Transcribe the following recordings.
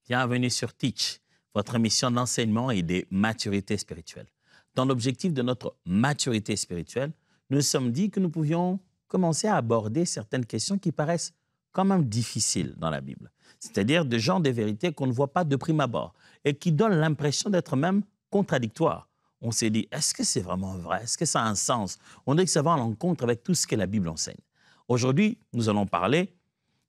Bienvenue sur Teach, votre émission d'enseignement et de maturité spirituelle. Dans l'objectif de notre maturité spirituelle, nous nous sommes dit que nous pouvions commencer à aborder certaines questions qui paraissent quand même difficiles dans la Bible. C'est-à-dire des genres de vérités qu'on ne voit pas de prime abord et qui donnent l'impression d'être même contradictoires. On s'est dit, est-ce que c'est vraiment vrai? Est-ce que ça a un sens? On dirait que ça va à l'encontre avec tout ce que la Bible enseigne. Aujourd'hui, nous allons parler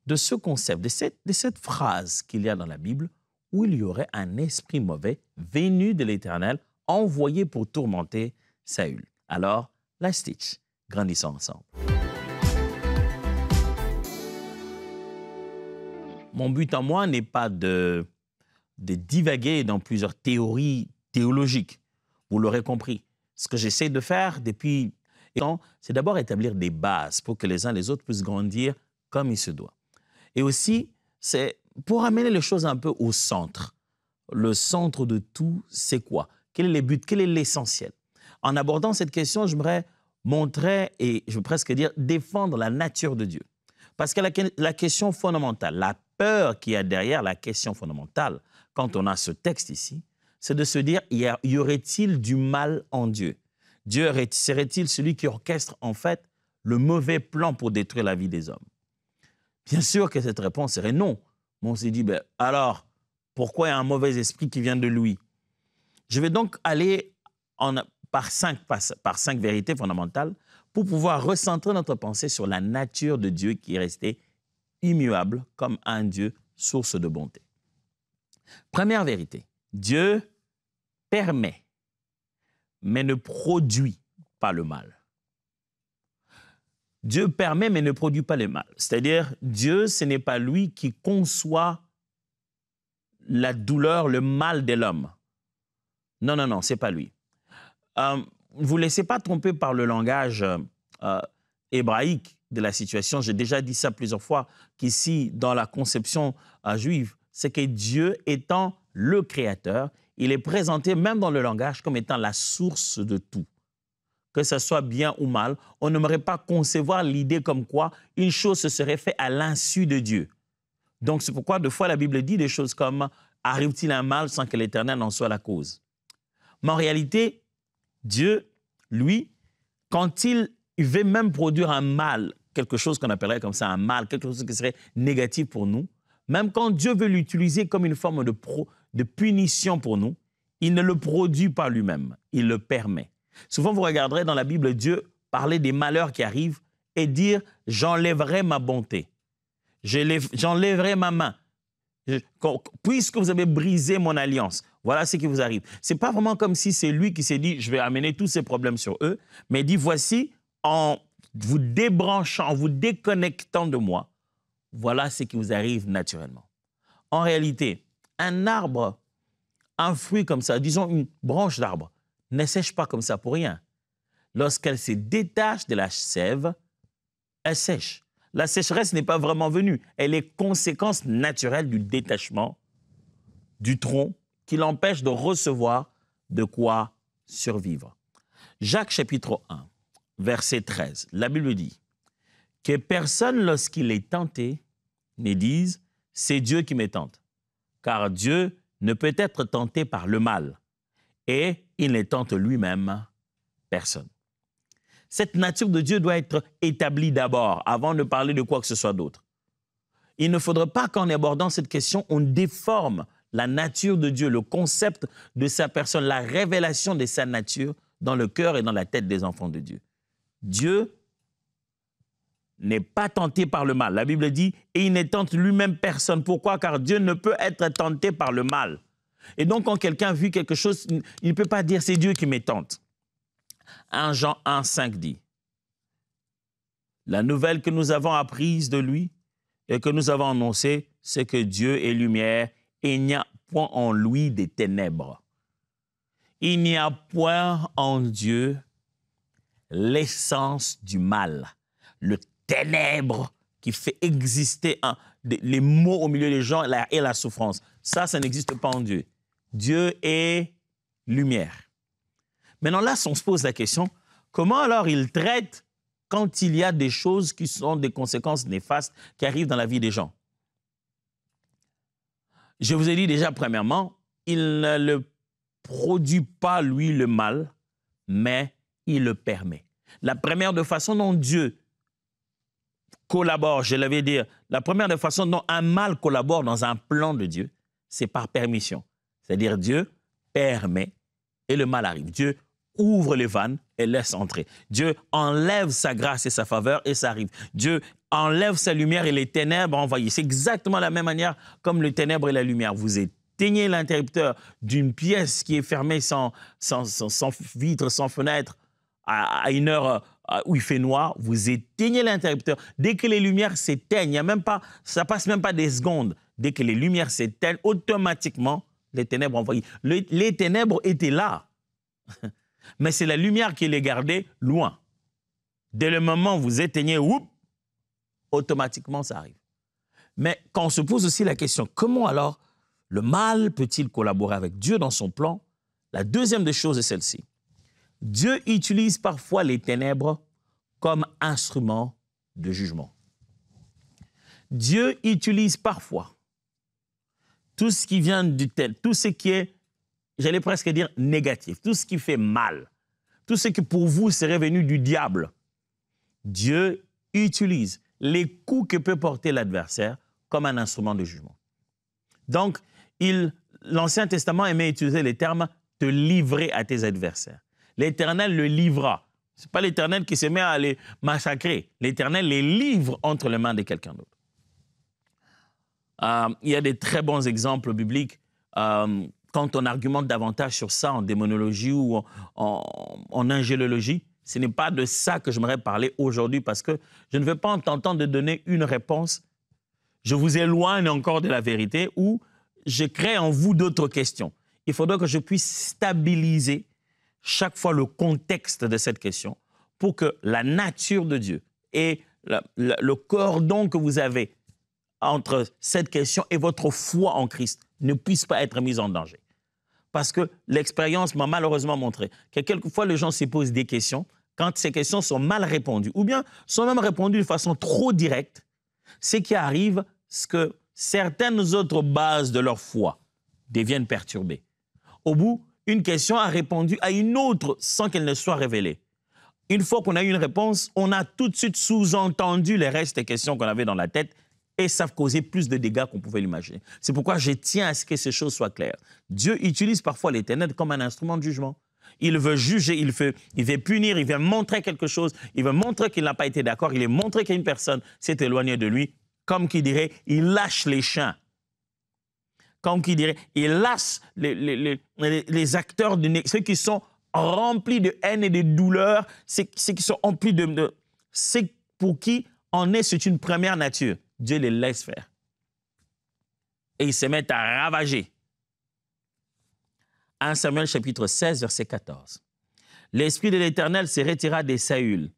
de ce concept, de cette phrase qu'il y a dans la Bible où il y aurait un esprit mauvais venu de l'Éternel, envoyé pour tourmenter Saül. Alors, let's teach. Grandissons ensemble. Mon but en moi n'est pas de divaguer dans plusieurs théories théologiques. Vous l'aurez compris. Ce que j'essaie de faire depuis longtemps, c'est d'abord établir des bases pour que les uns et les autres puissent grandir comme il se doit. Et aussi, c'est pour amener les choses un peu au centre. Le centre de tout, c'est quoi? Quel est le but? Quel est l'essentiel? En abordant cette question, j'aimerais montrer, et je veux presque dire, défendre la nature de Dieu. Parce que la question fondamentale, la peur qu'il y a derrière la question fondamentale, quand on a ce texte ici, c'est de se dire, y aurait-il du mal en Dieu? Dieu serait-il celui qui orchestre en fait le mauvais plan pour détruire la vie des hommes? Bien sûr que cette réponse serait non. Mais on s'est dit, alors, pourquoi il y a un mauvais esprit qui vient de lui? Je vais donc aller par cinq vérités fondamentales pour pouvoir recentrer notre pensée sur la nature de Dieu qui est restée immuable comme un Dieu source de bonté. Première vérité, Dieu permet, mais ne produit pas le mal. Dieu permet, mais ne produit pas le mal. C'est-à-dire, Dieu, ce n'est pas lui qui conçoit la douleur, le mal de l'homme. Non, ce n'est pas lui. Ne vous laissez pas tromper par le langage hébraïque de la situation. J'ai déjà dit ça plusieurs fois, qu'ici, dans la conception juive, c'est que Dieu étant le Créateur, il est présenté même dans le langage comme étant la source de tout. Que ce soit bien ou mal, on n'aimerait pas concevoir l'idée comme quoi une chose se serait faite à l'insu de Dieu. Donc, c'est pourquoi, deux fois, la Bible dit des choses comme « Arrive-t-il un mal sans que l'Éternel en soit la cause ?» Mais en réalité, Dieu, lui, quand il veut même produire un mal, quelque chose qu'on appellerait comme ça un mal, quelque chose qui serait négatif pour nous, même quand Dieu veut l'utiliser comme une forme de punition pour nous, il ne le produit pas lui-même, il le permet. Souvent, vous regarderez dans la Bible, Dieu parler des malheurs qui arrivent et dire « j'enlèverai ma bonté, j'enlèverai ma main, puisque vous avez brisé mon alliance, voilà ce qui vous arrive. » Ce n'est pas vraiment comme si c'est lui qui s'est dit « je vais amener tous ces problèmes sur eux », mais il dit « voici, en vous débranchant, en vous déconnectant de moi, voilà ce qui vous arrive naturellement. » En réalité, un arbre, un fruit comme ça, disons une branche d'arbre, ne sèche pas comme ça pour rien. Lorsqu'elle se détache de la sève, elle sèche. La sécheresse n'est pas vraiment venue. Elle est conséquence naturelle du détachement du tronc qui l'empêche de recevoir de quoi survivre. Jacques chapitre 1, verset 13, la Bible dit que personne, lorsqu'il est tenté, ne dise « c'est Dieu qui me tente », car Dieu ne peut être tenté par le mal et il ne tente lui-même personne. Cette nature de Dieu doit être établie d'abord, avant de parler de quoi que ce soit d'autre. Il ne faudrait pas qu'en abordant cette question, on déforme la nature de Dieu, le concept de sa personne, la révélation de sa nature dans le cœur et dans la tête des enfants de Dieu. Dieu n'est pas tenté par le mal. La Bible dit « et il ne tente lui-même personne ». Pourquoi? Car Dieu ne peut être tenté par le mal. Et donc, quand quelqu'un vit quelque chose, il ne peut pas dire « c'est Dieu qui me tente ». 1 Jean 1, 5 dit « La nouvelle que nous avons apprise de lui et que nous avons annoncée, c'est que Dieu est lumière et il n'y a point en lui des ténèbres. Il n'y a point en Dieu l'essence du mal, le ténèbre qui fait exister les maux au milieu des gens et la souffrance. Ça n'existe pas en Dieu. Dieu est lumière. » Maintenant, là, on se pose la question, comment alors il traite quand il y a des choses qui sont des conséquences néfastes qui arrivent dans la vie des gens? Je vous ai dit déjà, premièrement, il ne le produit pas, lui, le mal, mais il le permet. La première de façon dont Dieu collabore, je l'avais dit, la première de façon dont un mal collabore dans un plan de Dieu, c'est par permission. C'est-à-dire Dieu permet et le mal arrive. Dieu ouvre les vannes et laisse entrer. Dieu enlève sa grâce et sa faveur et ça arrive. Dieu enlève sa lumière et les ténèbres envahissent. C'est exactement la même manière comme les ténèbres et la lumière. Vous éteignez l'interrupteur d'une pièce qui est fermée sans vitre, sans fenêtre, à une heure où il fait noir, vous éteignez l'interrupteur. Dès que les lumières s'éteignent, ça passe même pas des secondes. Dès que les lumières s'éteignent, automatiquement, les ténèbres envahissent. Les ténèbres étaient là, mais c'est la lumière qui les gardait loin. Dès le moment où vous éteignez, automatiquement, ça arrive. Mais quand on se pose aussi la question, comment alors le mal peut-il collaborer avec Dieu dans son plan? La deuxième des choses est celle-ci. Dieu utilise parfois les ténèbres comme instrument de jugement. Dieu utilise parfois tout ce qui vient du ténèbre, tout ce qui est, j'allais presque dire, négatif, tout ce qui fait mal, tout ce qui pour vous serait venu du diable. Dieu utilise les coups que peut porter l'adversaire comme un instrument de jugement. Donc, l'Ancien Testament aimait utiliser les termes « te livrer à tes adversaires ». L'Éternel le livra. Ce n'est pas l'Éternel qui se met à les massacrer. L'Éternel les livre entre les mains de quelqu'un d'autre. Il y a des très bons exemples bibliques quand on argumente davantage sur ça en démonologie ou en angélologie. Ce n'est pas de ça que j'aimerais parler aujourd'hui parce que je ne veux pas t'entendre de donner une réponse. Je vous éloigne encore de la vérité ou je crée en vous d'autres questions. Il faudra que je puisse stabiliser chaque fois le contexte de cette question pour que la nature de Dieu et le cordon que vous avez entre cette question et votre foi en Christ ne puisse pas être mis en danger. Parce que l'expérience m'a malheureusement montré que quelquefois les gens se posent des questions quand ces questions sont mal répondues ou bien sont même répondues de façon trop directe, ce qui arrive, c'est que certaines autres bases de leur foi deviennent perturbées. Au bout, une question a répondu à une autre sans qu'elle ne soit révélée. Une fois qu'on a eu une réponse, on a tout de suite sous-entendu les restes des questions qu'on avait dans la tête et ça causait plus de dégâts qu'on pouvait l'imaginer. C'est pourquoi je tiens à ce que ces choses soient claires. Dieu utilise parfois les ténèbres comme un instrument de jugement. Il veut juger, il veut punir, il veut montrer quelque chose, il veut montrer qu'il n'a pas été d'accord, il veut montrer qu'une personne s'est éloignée de lui. Comme qui dirait, il lâche les chiens. Comme qui dirait, il lâche les acteurs, ceux qui sont remplis de haine et de douleur, ceux qui sont remplis ceux pour qui c'est une première nature. Dieu les laisse faire. Et ils se mettent à ravager. 1 Samuel chapitre 16, verset 14. L'esprit de l'Éternel se retira de Saül,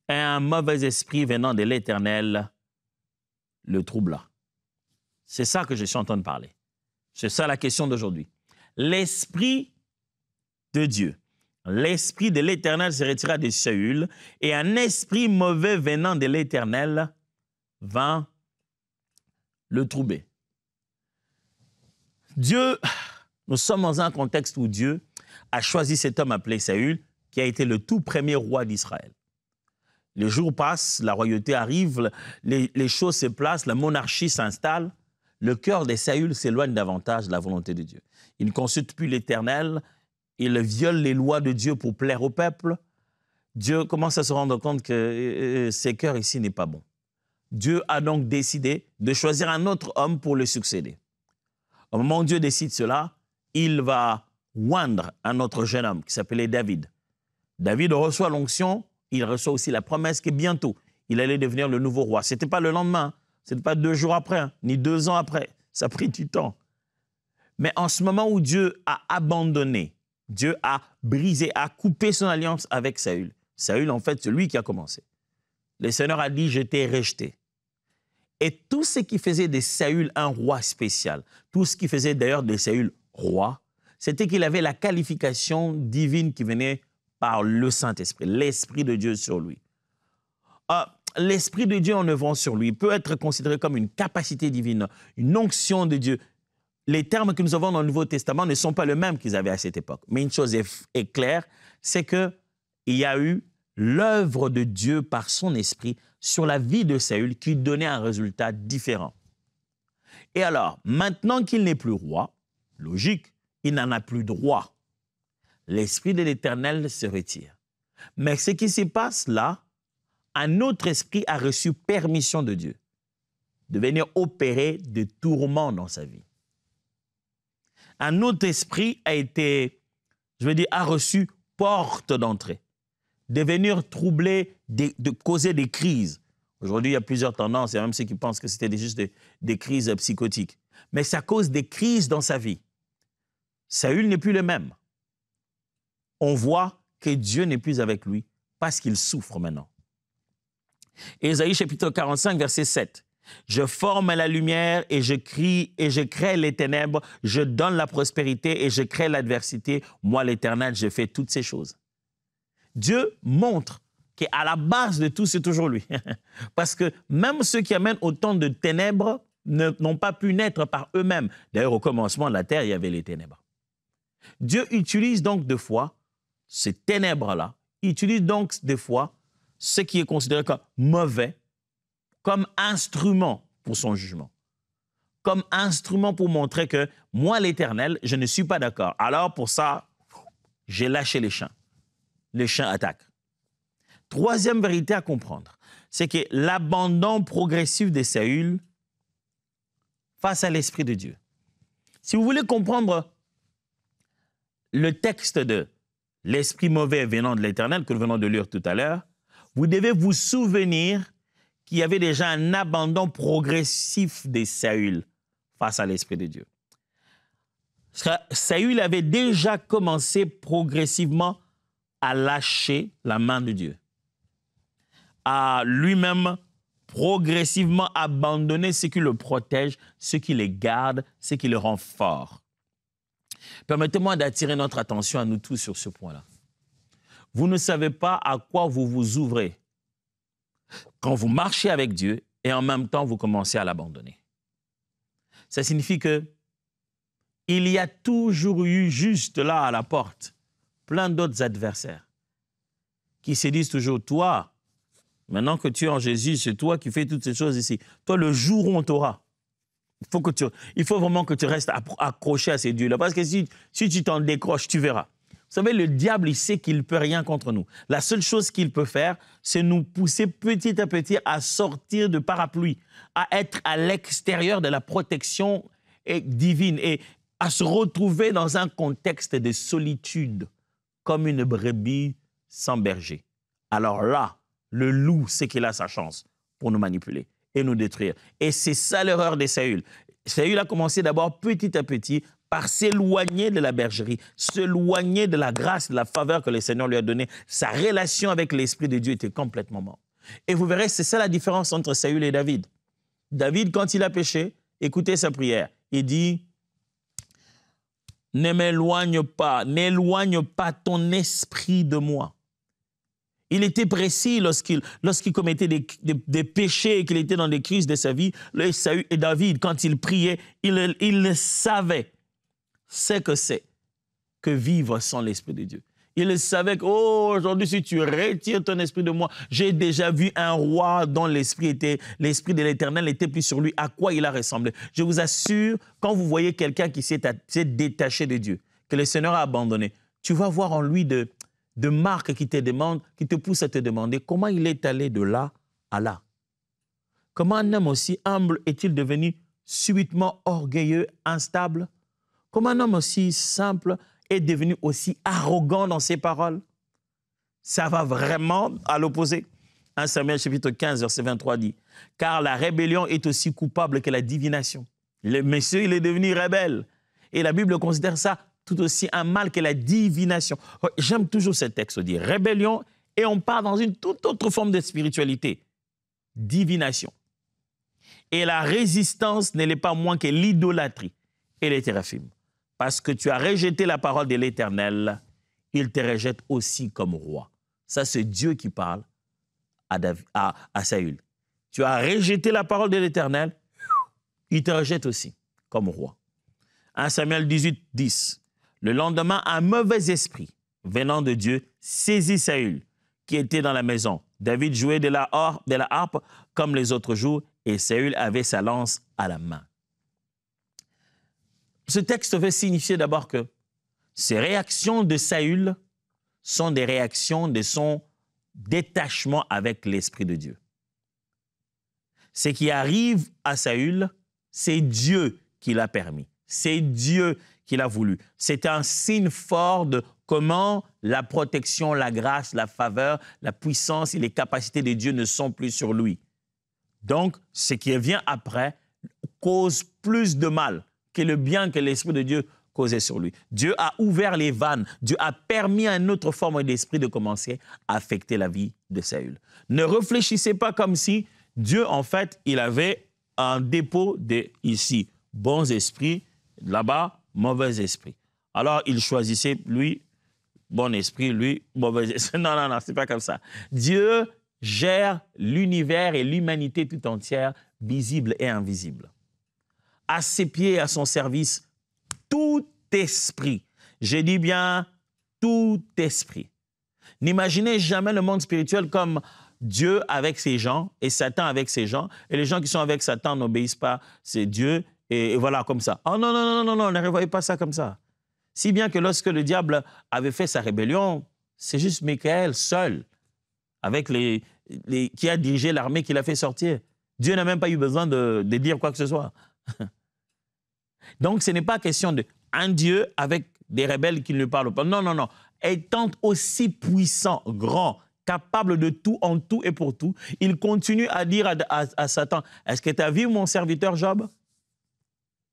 et un mauvais esprit venant de l'Éternel le troubla. C'est ça que je suis en train de parler. C'est ça la question d'aujourd'hui. L'esprit de Dieu, l'esprit de l'Éternel se retira de Saül, et un esprit mauvais venant de l'Éternel vint le troubler. Dieu, nous sommes dans un contexte où Dieu a choisi cet homme appelé Saül, qui a été le tout premier roi d'Israël. Les jours passent, la royauté arrive, les choses se placent, la monarchie s'installe. Le cœur de Saül s'éloigne davantage de la volonté de Dieu. Il ne consulte plus l'Éternel, il viole les lois de Dieu pour plaire au peuple. Dieu commence à se rendre compte que ce cœur ici n'est pas bon. Dieu a donc décidé de choisir un autre homme pour le succéder. Au moment où Dieu décide cela, il va oindre un autre jeune homme qui s'appelait David. David reçoit l'onction, il reçoit aussi la promesse que bientôt, il allait devenir le nouveau roi. Ce n'était pas le lendemain, ce n'était pas 2 jours après, ni 2 ans après. Ça a pris du temps. Mais en ce moment où Dieu a abandonné, Dieu a brisé, a coupé son alliance avec Saül. Saül, en fait, c'est lui qui a commencé. Le Seigneur a dit, je t'ai rejeté. Et tout ce qui faisait de Saül un roi spécial, tout ce qui faisait d'ailleurs de Saül roi, c'était qu'il avait la qualification divine qui venait par le Saint-Esprit, l'Esprit de Dieu sur lui. L'Esprit de Dieu en œuvrant sur lui peut être considéré comme une capacité divine, une onction de Dieu. les termes que nous avons dans le Nouveau Testament ne sont pas les mêmes qu'ils avaient à cette époque. Mais une chose est claire, c'est qu'il y a eu l'œuvre de Dieu par son esprit sur la vie de Saül qui donnait un résultat différent. Et alors, maintenant qu'il n'est plus roi, logique, il n'en a plus droit. L'esprit de l'Éternel se retire. Mais ce qui se passe là, un autre esprit a reçu permission de Dieu de venir opérer des tourments dans sa vie. Un autre esprit a reçu porte d'entrée, de venir troubler, de causer des crises. Aujourd'hui, il y a plusieurs tendances, il y a même ceux qui pensent que c'était juste des crises psychotiques. Mais ça cause des crises dans sa vie. Saül n'est plus le même. On voit que Dieu n'est plus avec lui parce qu'il souffre maintenant. Ésaïe chapitre 45, verset 7. Je forme la lumière et je crie et je crée les ténèbres, je donne la prospérité et je crée l'adversité. Moi, l'Éternel, je fais toutes ces choses. Dieu montre qu'à la base de tout, c'est toujours lui. Parce que même ceux qui amènent autant de ténèbres n'ont pas pu naître par eux-mêmes. D'ailleurs, au commencement de la terre, il y avait les ténèbres. Dieu utilise donc des fois ces ténèbres-là, utilise donc des fois ce qui est considéré comme mauvais, comme instrument pour son jugement, comme instrument pour montrer que moi, l'Éternel, je ne suis pas d'accord. Alors pour ça, j'ai lâché les chiens. Les chiens attaquent. Troisième vérité à comprendre, c'est que l'abandon progressif de Saül face à l'Esprit de Dieu. Si vous voulez comprendre le texte de l'esprit mauvais venant de l'Éternel que nous venons de lire tout à l'heure, vous devez vous souvenir qu'il y avait déjà un abandon progressif de Saül face à l'Esprit de Dieu. Saül avait déjà commencé progressivement à lâcher la main de Dieu, à lui-même progressivement abandonner ce qui le protège, ce qui le garde, ce qui le rend fort. Permettez-moi d'attirer notre attention à nous tous sur ce point-là. Vous ne savez pas à quoi vous vous ouvrez quand vous marchez avec Dieu et en même temps vous commencez à l'abandonner. Ça signifie que il y a toujours eu juste là à la porte plein d'autres adversaires qui se disent toujours, toi, maintenant que tu es en Jésus, c'est toi qui fais toutes ces choses ici. Toi, le jour où on t'aura, il faut vraiment que tu restes accroché à ces dieux-là. Parce que si tu t'en décroches, tu verras. Vous savez, le diable, il sait qu'il ne peut rien contre nous. La seule chose qu'il peut faire, c'est nous pousser petit à petit à sortir de parapluie, à être à l'extérieur de la protection divine et à se retrouver dans un contexte de solitude, comme une brebis sans berger. Alors là, le loup sait qu'il a sa chance pour nous manipuler et nous détruire. Et c'est ça l'erreur de Saül. Saül a commencé d'abord petit à petit par s'éloigner de la bergerie, s'éloigner de la grâce, de la faveur que le Seigneur lui a donnée. Sa relation avec l'Esprit de Dieu était complètement morte. Et vous verrez, c'est ça la différence entre Saül et David. David, quand il a péché, écoutez sa prière. Il dit, ne m'éloigne pas, n'éloigne pas ton esprit de moi. Il était précis lorsqu'il commettait des péchés et qu'il était dans des crises de sa vie. Saül et David, quand il priait, il savait ce que c'est que vivre sans l'Esprit de Dieu. Il savait que, oh, aujourd'hui, si tu retires ton esprit de moi, j'ai déjà vu un roi dont l'esprit de l'Éternel n'était plus sur lui. À quoi il a ressemblé? Je vous assure, quand vous voyez quelqu'un qui s'est détaché de Dieu, que le Seigneur a abandonné, tu vas voir en lui de marques qui te poussent à te demander comment il est allé de là à là. Comment un homme aussi humble est-il devenu subitement orgueilleux, instable? Comment un homme aussi simple est devenu aussi arrogant dans ses paroles? Ça va vraiment à l'opposé. 1 Samuel chapitre 15, verset 23 dit, « Car la rébellion est aussi coupable que la divination. » Le monsieur, il est devenu rebelle. Et la Bible considère ça tout aussi un mal que la divination. J'aime toujours ce texte, on dit rébellion, et on part dans une toute autre forme de spiritualité. Divination. Et la résistance n'est pas moins que l'idolâtrie et les téraphimes. Parce que tu as rejeté la parole de l'Éternel, il te rejette aussi comme roi. Ça, c'est Dieu qui parle à Saül. Tu as rejeté la parole de l'Éternel, il te rejette aussi comme roi. 1 Samuel 18, 10. Le lendemain, un mauvais esprit venant de Dieu saisit Saül, qui était dans la maison. David jouait de la harpe comme les autres jours, et Saül avait sa lance à la main. Ce texte veut signifier d'abord que ces réactions de Saül sont des réactions de son détachement avec l'Esprit de Dieu. Ce qui arrive à Saül, c'est Dieu qui l'a permis. C'est Dieu qui l'a voulu. C'est un signe fort de comment la protection, la grâce, la faveur, la puissance et les capacités de Dieu ne sont plus sur lui. Donc, ce qui vient après cause plus de mal que le bien que l'Esprit de Dieu causait sur lui. Dieu a ouvert les vannes. Dieu a permis à une autre forme d'esprit de commencer à affecter la vie de Saül. Ne réfléchissez pas comme si Dieu, en fait, il avait un dépôt de ici, bons esprits, là-bas, mauvais esprits. Alors, il choisissait, lui, bon esprit, lui, mauvais esprit. Non, non, non, c'est pas comme ça. Dieu gère l'univers et l'humanité tout entière, visible et invisible. À ses pieds, à son service, tout esprit. Je dis bien tout esprit. N'imaginez jamais le monde spirituel comme Dieu avec ses gens et Satan avec ses gens. Et les gens qui sont avec Satan n'obéissent pas, c'est Dieu. Et voilà, comme ça. Oh non, non, non, non, non, ne revoyez pas ça comme ça. Si bien que lorsque le diable avait fait sa rébellion, c'est juste Michael seul, avec qui a dirigé l'armée qui l'a fait sortir. Dieu n'a même pas eu besoin de dire quoi que ce soit. Donc, ce n'est pas question d'un Dieu avec des rebelles qui ne lui parlent pas. Non, non, non. Étant aussi puissant, grand, capable de tout, en tout et pour tout, il continue à dire à Satan, « Est-ce que tu as vu mon serviteur Job ?»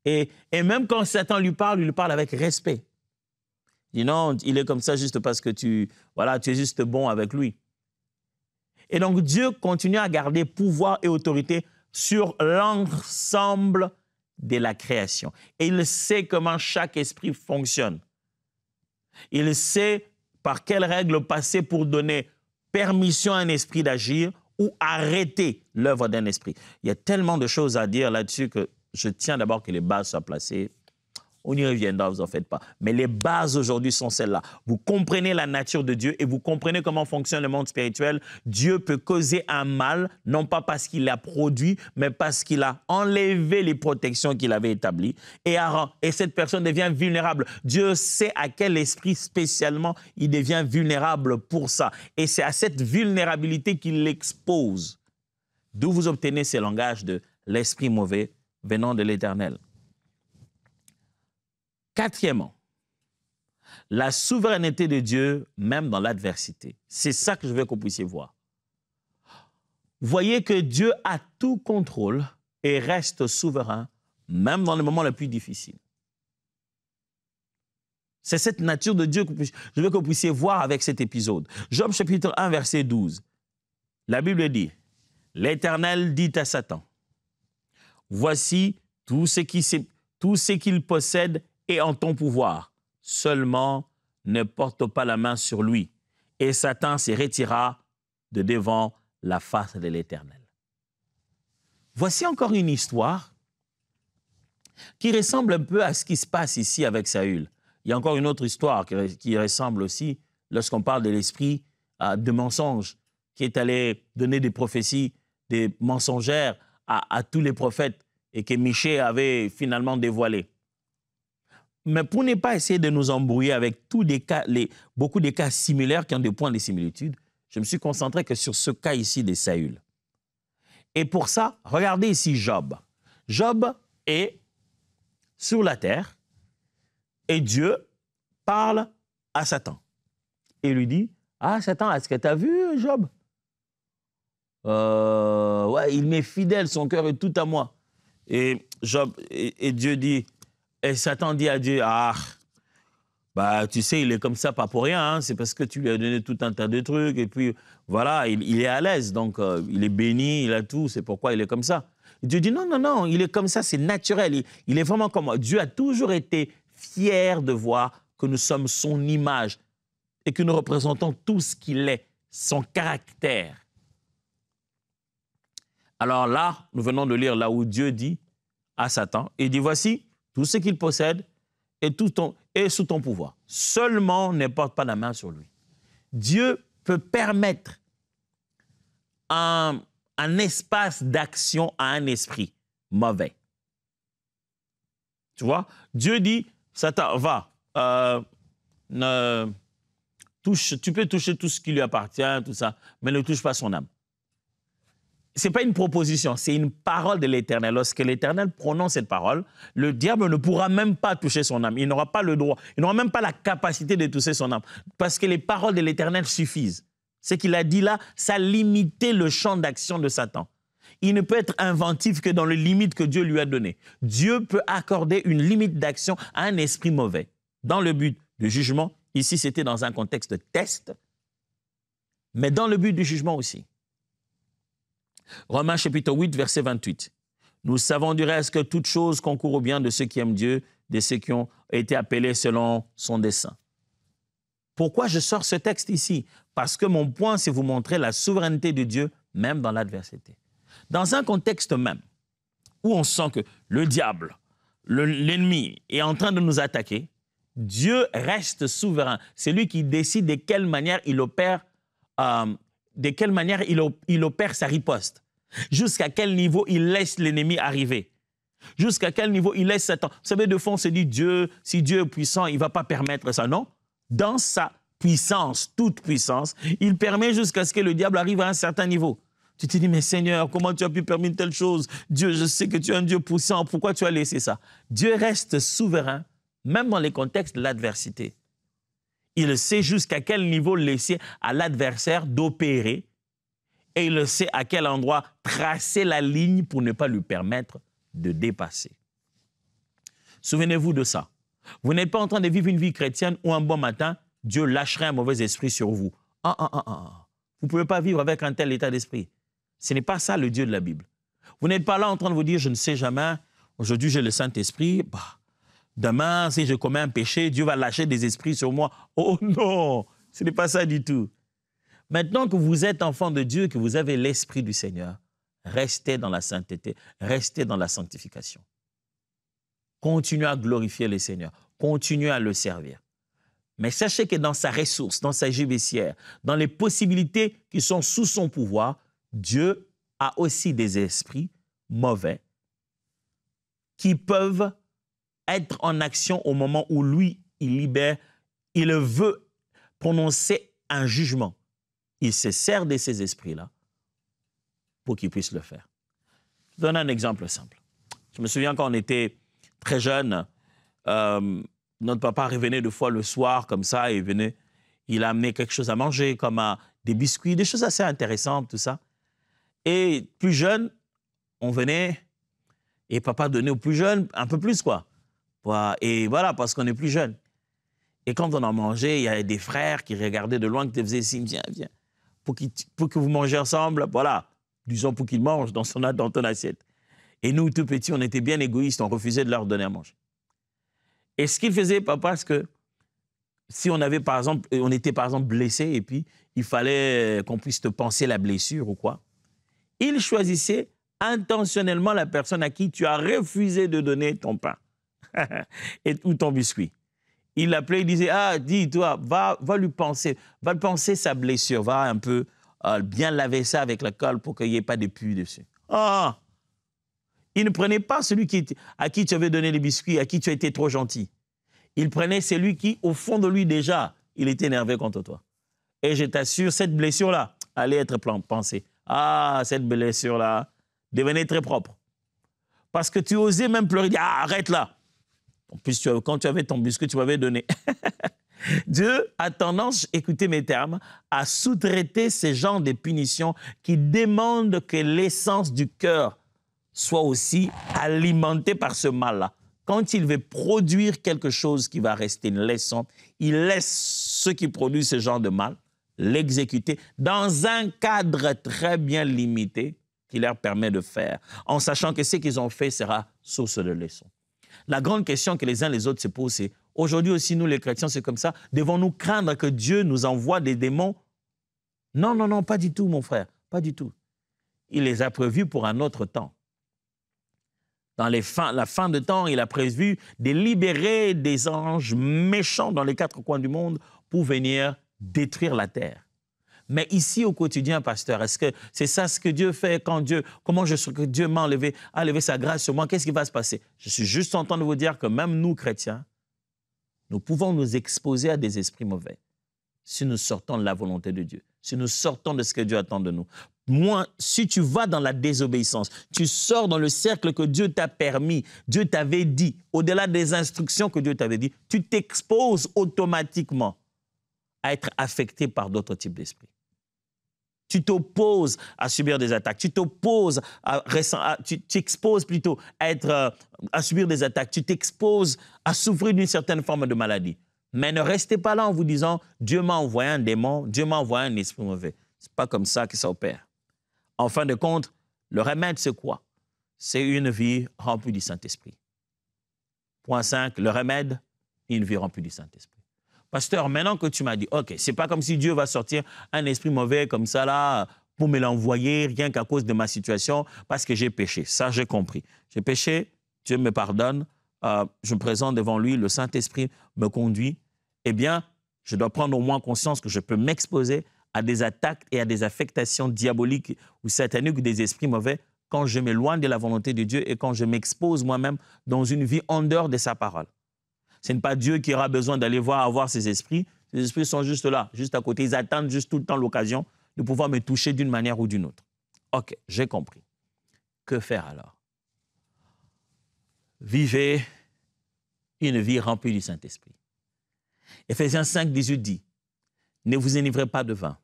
Et même quand Satan lui parle, il lui parle avec respect. Il dit non, il est comme ça juste parce que tu es juste bon avec lui. Et donc Dieu continue à garder pouvoir et autorité sur l'ensemble de la création. Et il sait comment chaque esprit fonctionne. Il sait par quelles règles passer pour donner permission à un esprit d'agir ou arrêter l'œuvre d'un esprit. Il y a tellement de choses à dire là-dessus que je tiens d'abord que les bases soient placées. On y reviendra, vous en faites pas. Mais les bases aujourd'hui sont celles-là. Vous comprenez la nature de Dieu et vous comprenez comment fonctionne le monde spirituel. Dieu peut causer un mal, non pas parce qu'il l'a produit, mais parce qu'il a enlevé les protections qu'il avait établies. Et cette personne devient vulnérable. Dieu sait à quel esprit spécialement il devient vulnérable pour ça. Et c'est à cette vulnérabilité qu'il l'expose. D'où vous obtenez ces langages de l'esprit mauvais venant de l'Éternel. Quatrièmement, la souveraineté de Dieu, même dans l'adversité. C'est ça que je veux que vous puissiez voir. Voyez que Dieu a tout contrôle et reste souverain, même dans les moments les plus difficiles. C'est cette nature de Dieu que je veux que vous puissiez voir avec cet épisode. Job chapitre 1, verset 12. La Bible dit, « L'Éternel dit à Satan, « Voici tout ce qu'il possède est en ton pouvoir. Seulement, ne porte pas la main sur lui. » Et Satan se retira de devant la face de l'Éternel. Voici encore une histoire qui ressemble un peu à ce qui se passe ici avec Saül. Il y a encore une autre histoire qui ressemble aussi lorsqu'on parle de l'esprit de mensonge qui est allé donner des prophéties, des mensongères à tous les prophètes et que Michée avait finalement dévoilé. Mais pour ne pas essayer de nous embrouiller avec beaucoup de cas similaires qui ont des points de similitude, je me suis concentré que sur ce cas ici de Saül. Et pour ça, regardez ici Job. Job est sur la terre et Dieu parle à Satan. Et lui dit, « Ah, Satan, est-ce que tu as vu Job? Ouais, il m'est fidèle, son cœur est tout à moi. » Et Dieu dit, et Satan dit à Dieu, « Ah, bah, tu sais, il est comme ça, pas pour rien, hein, c'est parce que tu lui as donné tout un tas de trucs, et puis voilà, il est à l'aise, donc il est béni, il a tout, c'est pourquoi il est comme ça. » Dieu dit, non, non, non, il est comme ça, c'est naturel, il est vraiment comme moi. Dieu a toujours été fier de voir que nous sommes son image et que nous représentons tout ce qu'il est, son caractère. Alors là, nous venons de lire là où Dieu dit à Satan, il dit, voici, tout ce qu'il possède est sous ton pouvoir. Seulement, ne porte pas la main sur lui. Dieu peut permettre un espace d'action à un esprit mauvais. Tu vois? Dieu dit, Satan, va, tu peux toucher tout ce qui lui appartient, tout ça, mais ne touche pas son âme. Ce n'est pas une proposition, c'est une parole de l'Éternel. Lorsque l'Éternel prononce cette parole, le diable ne pourra même pas toucher son âme. Il n'aura pas le droit, il n'aura même pas la capacité de toucher son âme. Parce que les paroles de l'Éternel suffisent. Ce qu'il a dit là, ça limitait le champ d'action de Satan. Il ne peut être inventif que dans les limites que Dieu lui a données. Dieu peut accorder une limite d'action à un esprit mauvais, dans le but du jugement. Ici, c'était dans un contexte de test, mais dans le but du jugement aussi. Romains chapitre 8, verset 28. Nous savons du reste que toute chose concourt au bien de ceux qui aiment Dieu, de ceux qui ont été appelés selon son dessein. Pourquoi je sors ce texte ici? Parce que mon point, c'est vous montrer la souveraineté de Dieu, même dans l'adversité. Dans un contexte même, où on sent que le diable, l'ennemi est en train de nous attaquer, Dieu reste souverain. C'est lui qui décide de quelle manière il opère il opère sa riposte. Jusqu'à quel niveau il laisse l'ennemi arriver. Jusqu'à quel niveau il laisse Satan. Vous savez, de fond, on se dit, si Dieu est puissant, il ne va pas permettre ça. Non. Dans sa puissance, toute puissance, il permet jusqu'à ce que le diable arrive à un certain niveau. Tu te dis, mais Seigneur, comment tu as pu permettre telle chose? Dieu, je sais que tu es un Dieu puissant, pourquoi tu as laissé ça? Dieu reste souverain, même dans les contextes de l'adversité. Il sait jusqu'à quel niveau laisser à l'adversaire d'opérer et il sait à quel endroit tracer la ligne pour ne pas lui permettre de dépasser. Souvenez-vous de ça. Vous n'êtes pas en train de vivre une vie chrétienne où un bon matin, Dieu lâcherait un mauvais esprit sur vous. Vous ne pouvez pas vivre avec un tel état d'esprit. Ce n'est pas ça le Dieu de la Bible. Vous n'êtes pas là en train de vous dire, je ne sais jamais, aujourd'hui j'ai le Saint-Esprit, demain, si je commets un péché, Dieu va lâcher des esprits sur moi. Oh non, ce n'est pas ça du tout. Maintenant que vous êtes enfant de Dieu, que vous avez l'Esprit du Seigneur, restez dans la sainteté, restez dans la sanctification. Continuez à glorifier le Seigneur, continuez à le servir. Mais sachez que dans sa ressource, dans sa gibecière, dans les possibilités qui sont sous son pouvoir, Dieu a aussi des esprits mauvais qui peuvent être en action au moment où lui, il libère, il veut prononcer un jugement. Il se sert de ces esprits-là pour qu'il puisse le faire. Je donne un exemple simple. Je me souviens quand on était très jeune, notre papa revenait deux fois le soir comme ça, et il a amené quelque chose à manger, comme des biscuits, des choses assez intéressantes, tout ça. Et plus jeune, on venait et papa donnait aux plus jeunes un peu plus, quoi. Et voilà, parce qu'on est plus jeune. Et quand on en mangeait, il y avait des frères qui regardaient de loin, qui te faisaient signe, viens, pour que vous mangez ensemble, voilà, disons pour qu'ils mangent dans ton assiette. Et nous, tout petits, on était bien égoïstes, on refusait de leur donner à manger. Et ce qu'il faisait, papa, c'est que si on était par exemple blessé et puis il fallait qu'on puisse te penser la blessure ou quoi, il choisissait intentionnellement la personne à qui tu as refusé de donner ton pain ou ton biscuit. Il l'appelait, il disait, dis, toi, va lui penser sa blessure, va un peu bien laver ça avec la colle pour qu'il n'y ait pas de pus dessus. Il ne prenait pas celui à qui tu avais donné les biscuits, à qui tu as été trop gentil. Il prenait celui qui, au fond de lui déjà, il était énervé contre toi. Et je t'assure, cette blessure-là allait être pensée. Cette blessure-là devenait très propre. Parce que tu osais même pleurer, dire, arrête là. En plus, quand tu avais ton biscuit, tu m'avais donné. Dieu a tendance, écoutez mes termes, à sous-traiter ces genres de punitions qui demandent que l'essence du cœur soit aussi alimentée par ce mal-là. Quand il veut produire quelque chose qui va rester une leçon, il laisse ceux qui produisent ce genre de mal l'exécuter dans un cadre très bien limité qui leur permet de faire, en sachant que ce qu'ils ont fait sera source de leçon. La grande question que les uns et les autres se posent, c'est aujourd'hui aussi, nous les chrétiens, c'est comme ça, devons-nous craindre que Dieu nous envoie des démons? Non, pas du tout, mon frère, pas du tout. Il les a prévus pour un autre temps. Dans la fin de temps, il a prévu de libérer des anges méchants dans les 4 coins du monde pour venir détruire la terre. Mais ici, au quotidien, pasteur, est-ce que c'est ça ce que Dieu fait quand Dieu m'a enlevé sa grâce sur moi? Qu'est-ce qui va se passer? Je suis juste en train de vous dire que même nous, chrétiens, nous pouvons nous exposer à des esprits mauvais si nous sortons de la volonté de Dieu, si nous sortons de ce que Dieu attend de nous. Moi, si tu vas dans la désobéissance, tu sors dans le cercle que Dieu t'a permis, Dieu t'avait dit, au-delà des instructions que Dieu t'avait dit, tu t'exposes automatiquement à être affecté par d'autres types d'esprits. Tu t'opposes à subir des attaques, tu t'exposes plutôt à subir des attaques, tu t'exposes à souffrir d'une certaine forme de maladie. Mais ne restez pas là en vous disant « Dieu m'a envoyé un démon, Dieu m'a envoyé un esprit mauvais ». Ce n'est pas comme ça que ça opère. En fin de compte, le remède, c'est quoi? C'est une vie remplie du Saint-Esprit. Point 5, le remède, une vie remplie du Saint-Esprit. Pasteur, maintenant que tu m'as dit, OK, ce n'est pas comme si Dieu va sortir un esprit mauvais comme ça, là, pour me l'envoyer, rien qu'à cause de ma situation, parce que j'ai péché. Ça, j'ai compris. J'ai péché, Dieu me pardonne, je me présente devant lui, le Saint-Esprit me conduit. Eh bien, je dois prendre au moins conscience que je peux m'exposer à des attaques et à des affectations diaboliques ou sataniques ou des esprits mauvais quand je m'éloigne de la volonté de Dieu et quand je m'expose moi-même dans une vie en dehors de sa parole. Ce n'est pas Dieu qui aura besoin d'aller avoir ces esprits. Ces esprits sont juste là, juste à côté. Ils attendent juste tout le temps l'occasion de pouvoir me toucher d'une manière ou d'une autre. OK, j'ai compris. Que faire alors? Vivez une vie remplie du Saint-Esprit. Éphésiens 5, 18 dit, « Ne vous enivrez pas de vin,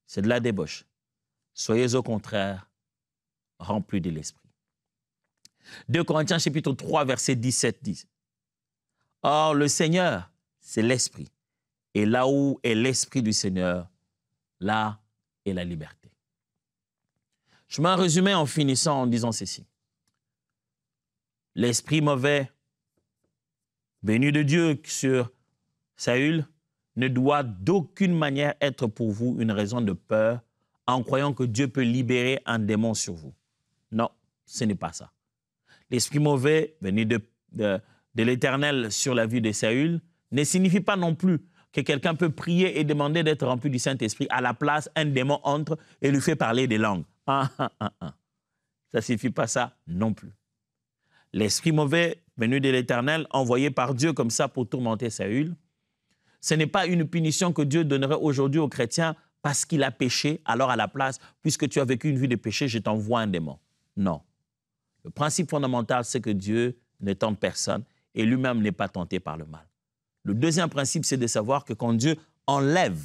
c'est de la débauche. Soyez au contraire remplis de l'Esprit. » 2 Corinthiens chapitre 3, verset 17 dit, « Or, le Seigneur, c'est l'Esprit. Et là où est l'Esprit du Seigneur, là est la liberté. » Je m'en résumais en finissant en disant ceci. L'esprit mauvais, venu de Dieu sur Saül, ne doit d'aucune manière être pour vous une raison de peur en croyant que Dieu peut libérer un démon sur vous. Non, ce n'est pas ça. L'esprit mauvais, venu de l'Éternel sur la vie de Saül, ne signifie pas non plus que quelqu'un peut prier et demander d'être rempli du Saint-Esprit. À la place, un démon entre et lui fait parler des langues. Ça ne signifie pas ça non plus. L'esprit mauvais, venu de l'Éternel, envoyé par Dieu comme ça pour tourmenter Saül, ce n'est pas une punition que Dieu donnerait aujourd'hui aux chrétiens parce qu'il a péché, alors à la place, puisque tu as vécu une vie de péché, je t'envoie un démon. Non. Le principe fondamental, c'est que Dieu ne tente personne et lui-même n'est pas tenté par le mal. Le deuxième principe, c'est de savoir que quand Dieu enlève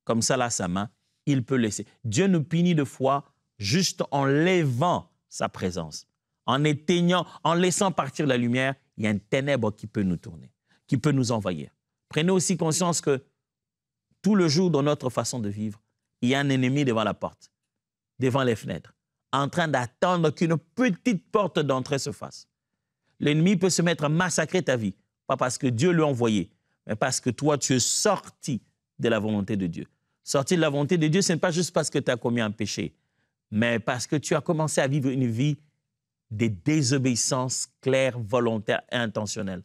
comme ça là sa main, il peut laisser. Dieu nous punit de fois juste en levant sa présence, en éteignant, en laissant partir la lumière. Il y a une ténèbre qui peut nous tourner, qui peut nous envahir. Prenez aussi conscience que tout le jour dans notre façon de vivre, il y a un ennemi devant la porte, devant les fenêtres, en train d'attendre qu'une petite porte d'entrée se fasse. L'ennemi peut se mettre à massacrer ta vie, pas parce que Dieu l'a envoyé, mais parce que toi, tu es sorti de la volonté de Dieu. Sorti de la volonté de Dieu, ce n'est pas juste parce que tu as commis un péché, mais parce que tu as commencé à vivre une vie de désobéissance claire, volontaire et intentionnelle.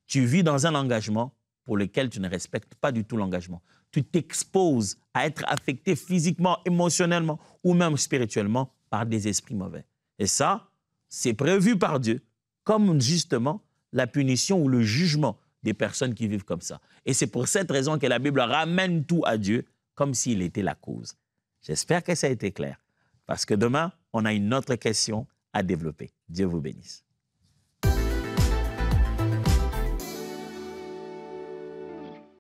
Tu vis dans un engagement pour lequel tu ne respectes pas du tout l'engagement. Tu t'exposes à être affecté physiquement, émotionnellement ou même spirituellement par des esprits mauvais. Et ça, c'est prévu par Dieu, comme justement la punition ou le jugement des personnes qui vivent comme ça. Et c'est pour cette raison que la Bible ramène tout à Dieu comme s'il était la cause. J'espère que ça a été clair, parce que demain, on a une autre question à développer. Dieu vous bénisse.